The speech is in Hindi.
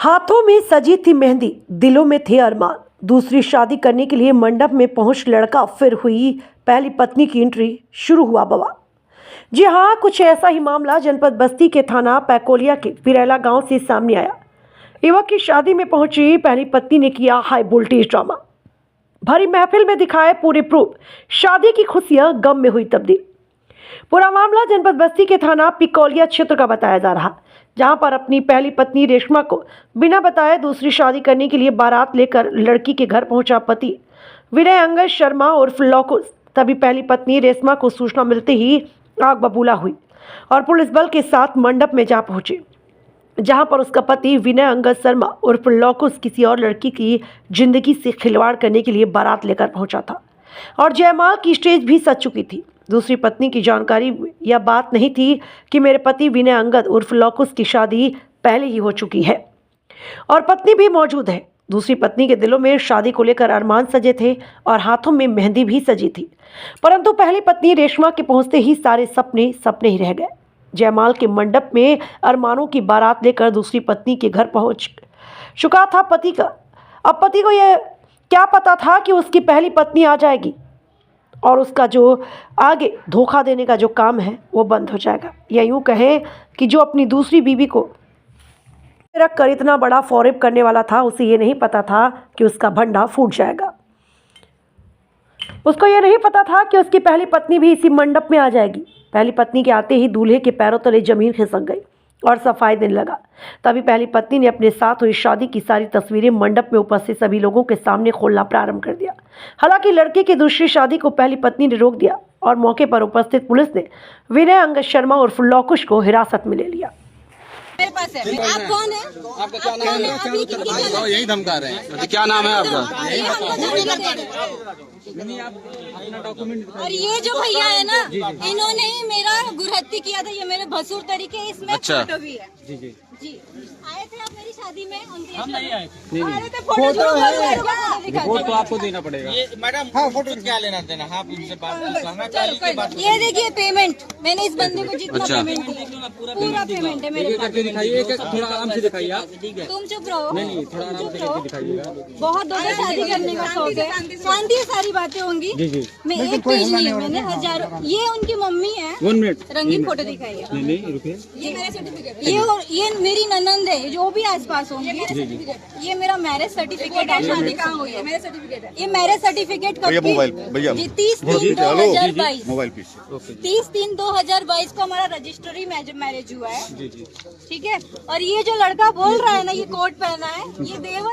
हाथों में सजी थी मेहंदी, दिलों में थे अरमान। दूसरी शादी करने के लिए मंडप में पहुंच लड़का, फिर हुई पहली पत्नी की एंट्री, शुरू हुआ बवाल। जी हाँ, कुछ ऐसा ही मामला जनपद बस्ती के थाना पैकोलिया के पिरेला गांव से सामने आया। युवक की शादी में पहुंची पहली पत्नी ने किया हाई वोल्टेज ड्रामा। भरी महफिल में दिखाए पूरे प्रूफ, शादी की खुशियां गम में हुई तब्दील। पूरा मामला जनपद बस्ती के थाना पिकोलिया क्षेत्र का बताया जा रहा, जहां पर अपनी पहली पत्नी रेशमा को बिना बताए दूसरी शादी करने के लिए बारात लेकर लड़की के घर पहुंचा पति विनय अंगद शर्मा उर्फ लौकुस। तभी पहली पत्नी रेशमा को सूचना मिलते ही आग बबूला हुई और पुलिस बल के साथ मंडप में जा पहुंचे, जहां पर उसका पति विनय अंगद शर्मा उर्फ लौकुस किसी और लड़की की जिंदगी से खिलवाड़ करने के लिए बारात लेकर पहुंचा था और जयमाल की स्टेज भी सज चुकी थी। दूसरी पत्नी की जानकारी यह बात नहीं थी कि मेरे पति विनय अंगद उर्फ लौकुस की शादी पहले ही हो चुकी है और पत्नी भी मौजूद है। दूसरी पत्नी के दिलों में शादी को लेकर अरमान सजे थे और हाथों में मेहंदी भी सजी थी, परंतु पहली पत्नी रेशमा के पहुंचते ही सारे सपने सपने ही रह गए। जयमाल के मंडप में अरमानों की बारात लेकर दूसरी पत्नी के घर पहुंच चुका था पति का। अब पति को यह क्या पता था कि उसकी पहली पत्नी आ जाएगी और उसका जो आगे धोखा देने का जो काम है वो बंद हो जाएगा, या यूँ कहें कि जो अपनी दूसरी बीवी को रख कर इतना बड़ा फौरेब करने वाला था, उसे ये नहीं पता था कि उसका भंडा फूट जाएगा। उसको ये नहीं पता था कि उसकी पहली पत्नी भी इसी मंडप में आ जाएगी। पहली पत्नी के आते ही दूल्हे के पैरों तले जमीन खिसक गई और सफाई देने लगा। तभी पहली पत्नी ने अपने साथ हुई शादी की सारी तस्वीरें मंडप में उपस्थित सभी लोगों के सामने खोलना प्रारंभ कर दिया। हालांकि लड़के की दूसरी शादी को पहली पत्नी ने रोक दिया और मौके पर उपस्थित पुलिस ने विनय अंगद शर्मा उर्फ लौकुश को हिरासत में ले लिया। मेरे पास है। आप कौन है? आपका क्या नाम है? यही धमका रहे हैं। क्या नाम है आपका? अपना डॉक्यूमेंट। और ये जो भैया है ना, इन्होंने ही मेरा गुरहत्ती किया था। ये मेरे भसुर तरीके, इसमें फोटो भी है। जी जी जी। आए थे आप मेरी शादी में? हम नहीं आए थे। रिपोर्ट तो आपको देना पड़ेगा। मैडम हाँ, फोटो क्या लेना देना? हाँ, इनसे बात। ये देखिए पेमेंट, मैंने इस बंदे को जितना पेमेंट दिया पूरा पेमेंट है मेरे पास। दिखाइए, थोड़ा आराम से दिखाइए आप। तुम चुप रहो। नहीं, थोड़ा आराम से दिखाइएगा। बहुत दोनों शादी करने का शौक है, शांति से सारी बातें होंगी। मैं एक पेज नहीं, मैंने हजारों। ये उनकी मम्मी है। 1 मिनट रंगीन फोटो दिखाइए। नहीं रुकिए। ये मेरा सर्टिफिकेट, ये मेरी ननंद है जो भी आसपास होंगी। ये मेरा मैरिज सर्टिफिकेट है, शादी कहाँ हुई है, मेरा सर्टिफिकेट है। ये मैरिज सर्टिफिकेट कब की? भैया 30/3/2022। मोबाइल 30/3/2022 को हमारा रजिस्ट्री मैरिज हुआ है। ठीक है। और ये जो लड़का बोल रहा है ना, ये कोट पहना है, ये देवर